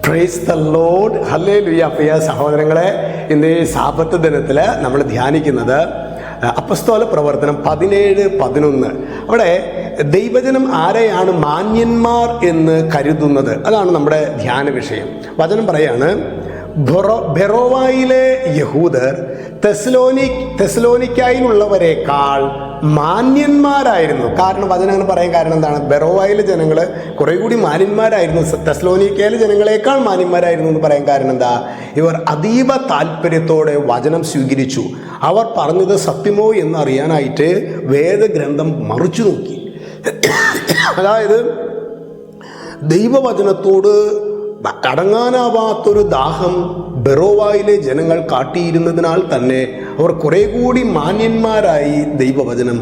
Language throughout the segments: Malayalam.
Praise the Lord. ഹല്ലേലൂയ. പ്രിയ സഹോദരങ്ങളെ, ഇന്ന് ഈ സാബത്ത് ദിനത്തിൽ നമ്മൾ ധ്യാനിക്കുന്നത് അപ്പസ്തോല പ്രവർത്തനം 17:11. അവിടെ ദൈവജനം ആരെയാണ് മാന്യന്മാർ എന്ന് കരുതുന്നത്, അതാണ് നമ്മുടെ ധ്യാന വിഷയം. വചനം പറയാണ്, ബെറോവായിലെ യഹൂദർ തെസ്സലോനിക്കായിലുള്ളവരെക്കാൾ മാന്യന്മാരായിരുന്നു. കാരണം വചനം അങ്ങനെ പറയാൻ കാരണം എന്താണ്? ബെറോവായിലെ ജനങ്ങൾ കുറെ കൂടി മാന്യന്മാരായിരുന്നു, തെസ്സലോനിക്കയിലെ ജനങ്ങളെക്കാൾ മാന്യന്മാരായിരുന്നു എന്ന് പറയാൻ കാരണം എന്താ? ഇവർ അതീവ താല്പര്യത്തോടെ വചനം സ്വീകരിച്ചു. അവർ പറഞ്ഞത് സത്യമോ എന്നറിയാനായിട്ട് വേദഗ്രന്ഥം മറിച്ചു നോക്കി. അതായത് ദൈവവചനത്തോട് അടങ്ങാനാവാത്തൊരു ദാഹം ബെറോവായിലെ ജനങ്ങൾ കാട്ടിയിരുന്നതിനാൽ തന്നെ അവർ കുറെ കൂടി മാന്യന്മാരായി ദൈവവചനം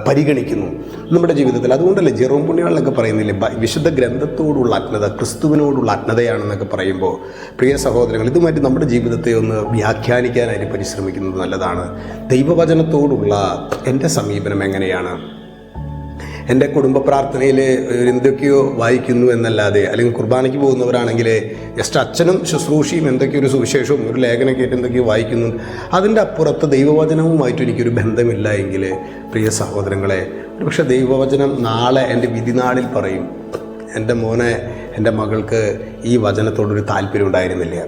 പരിഗണിക്കുന്നു നമ്മുടെ ജീവിതത്തിൽ. അതുകൊണ്ടല്ലേ ജെറോം പുണ്യാളൊക്കെ പറയുന്നില്ലേ, വിശുദ്ധ ഗ്രന്ഥത്തോടുള്ള അജ്ഞത ക്രിസ്തുവിനോടുള്ള അജ്ഞതയാണെന്നൊക്കെ പറയുമ്പോൾ, പ്രിയ സഹോദരങ്ങൾ, ഇതുമായിട്ട് നമ്മുടെ ജീവിതത്തെ ഒന്ന് വ്യാഖ്യാനിക്കാനായിട്ട് പരിശ്രമിക്കുന്നത് നല്ലതാണ്. ദൈവവചനത്തോടുള്ള എൻ്റെ സമീപനം എങ്ങനെയാണ്? എൻ്റെ കുടുംബ പ്രാർത്ഥനയിൽ എന്തൊക്കെയോ വായിക്കുന്നു എന്നല്ലാതെ, അല്ലെങ്കിൽ കുർബാനയ്ക്ക് പോകുന്നവരാണെങ്കിൽ ജസ്റ്റ് അച്ഛനും ശുശ്രൂഷയും എന്തൊക്കെയോ ഒരു സുവിശേഷവും ഒരു ലേഖനമൊക്കെ ആയിട്ട് എന്തൊക്കെയോ വായിക്കുന്നു. അതിൻ്റെ അപ്പുറത്ത് ദൈവവചനവുമായിട്ട് എനിക്കൊരു ബന്ധമില്ല എങ്കിൽ, പ്രിയ സഹോദരങ്ങളെ, പക്ഷെ ദൈവവചനം നാളെ എൻ്റെ വിധിനാളിൽ പറയും, എൻ്റെ മോനെ, എൻ്റെ മകൾക്ക് ഈ വചനത്തോടൊരു താല്പര്യം ഉണ്ടായിരുന്നില്ല.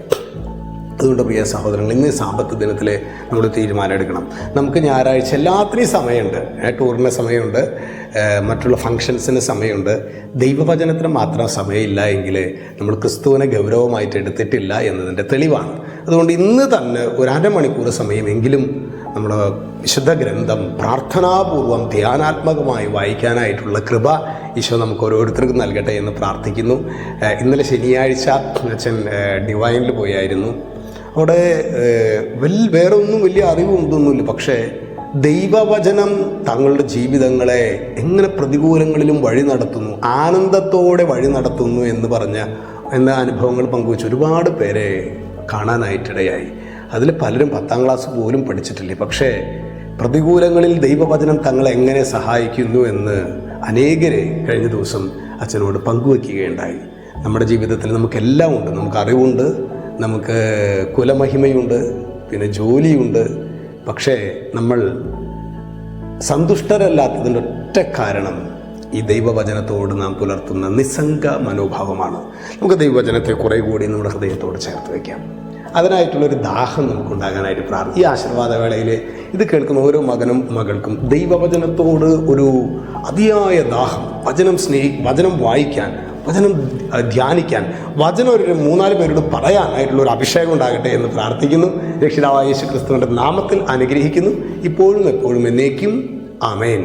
അതുകൊണ്ട് പ്രിയ സഹോദരങ്ങൾ, ഇന്ന് സാബത്ത് ദിനത്തിൽ നമ്മൾ തീരുമാനം എടുക്കണം. നമുക്ക് ഞായറാഴ്ച എല്ലാത്തിനും സമയമുണ്ട്, ടൂറിന് സമയമുണ്ട്, മറ്റുള്ള ഫങ്ഷൻസിന് സമയമുണ്ട്. ദൈവവചനത്തിന് മാത്രം സമയമില്ല എങ്കിൽ നമ്മൾ ക്രിസ്തുവിനെ ഗൗരവമായിട്ട് എടുത്തിട്ടില്ല എന്നതിൻ്റെ തെളിവാണ്. അതുകൊണ്ട് ഇന്ന് തന്നെ ഒരു അരമണിക്കൂർ സമയമെങ്കിലും നമ്മുടെ വിശുദ്ധ ഗ്രന്ഥം പ്രാർത്ഥനാപൂർവം ധ്യാനാത്മകമായി വായിക്കാനായിട്ടുള്ള കൃപ ഈശോ നമുക്ക് ഓരോരുത്തർക്കും നൽകട്ടെ എന്ന് പ്രാർത്ഥിക്കുന്നു. ഇന്നലെ ശനിയാഴ്ച അച്ഛൻ ഡിവൈനിൽ പോയായിരുന്നു. അവിടെ വേറെ ഒന്നും വലിയ അറിവൊന്നുമില്ല, പക്ഷേ ദൈവവചനം തങ്ങളുടെ ജീവിതങ്ങളെ എങ്ങനെ പ്രതികൂലങ്ങളിലും വഴി നടത്തുന്നു, ആനന്ദത്തോടെ വഴി നടത്തുന്നു എന്ന അനുഭവങ്ങൾ പങ്കുവെച്ച് ഒരുപാട് പേരെ കാണാനായിട്ടിടയായി. അതിൽ പലരും 10ാം ക്ലാസ് പോലും പഠിച്ചിട്ടില്ല, പക്ഷേ പ്രതികൂലങ്ങളിൽ ദൈവവചനം തങ്ങളെ എങ്ങനെ സഹായിക്കുന്നു എന്ന് അനേകരെ കഴിഞ്ഞ ദിവസം അച്ഛനോട് പങ്കുവയ്ക്കുകയുണ്ടായി. നമ്മുടെ ജീവിതത്തിൽ നമുക്കെല്ലാം ഉണ്ട്. നമുക്ക് അറിവുണ്ട്, നമുക്ക് കുലമഹിമയുണ്ട്, പിന്നെ ജോലിയുണ്ട്. പക്ഷേ നമ്മൾ സന്തുഷ്ടരല്ലാത്തതിൻ്റെ ഒറ്റ കാരണം ഈ ദൈവവചനത്തോട് നാം പുലർത്തുന്ന നിസ്സംഗ മനോഭാവമാണ്. നമുക്ക് ദൈവവചനത്തെ കുറെ കൂടി നമ്മുടെ ഹൃദയത്തോട് ചേർത്ത് വയ്ക്കാം. അതിനായിട്ടുള്ളൊരു ദാഹം നമുക്കുണ്ടാകാനായിട്ട് ഈ ആശീർവാദവേളയിൽ ഇത് കേൾക്കുന്ന ഓരോ മകനും മകൾക്കും ദൈവവചനത്തോട് ഒരു അതിയായ ദാഹം, വചനം വായിക്കാൻ, വചനം ധ്യാനിക്കാൻ, വചനം ഒരു 3-4 പേരോട് പറയാനായിട്ടുള്ള ഒരു അഭിഷേകം ഉണ്ടാകട്ടെ എന്ന് പ്രാർത്ഥിക്കുന്നു. രക്ഷിതാവായ യേശു ക്രിസ്തുവിൻ്റെ നാമത്തിൽ അനുഗ്രഹിക്കുന്നു, ഇപ്പോഴും എപ്പോഴും എന്നേക്കും. ആമേൻ.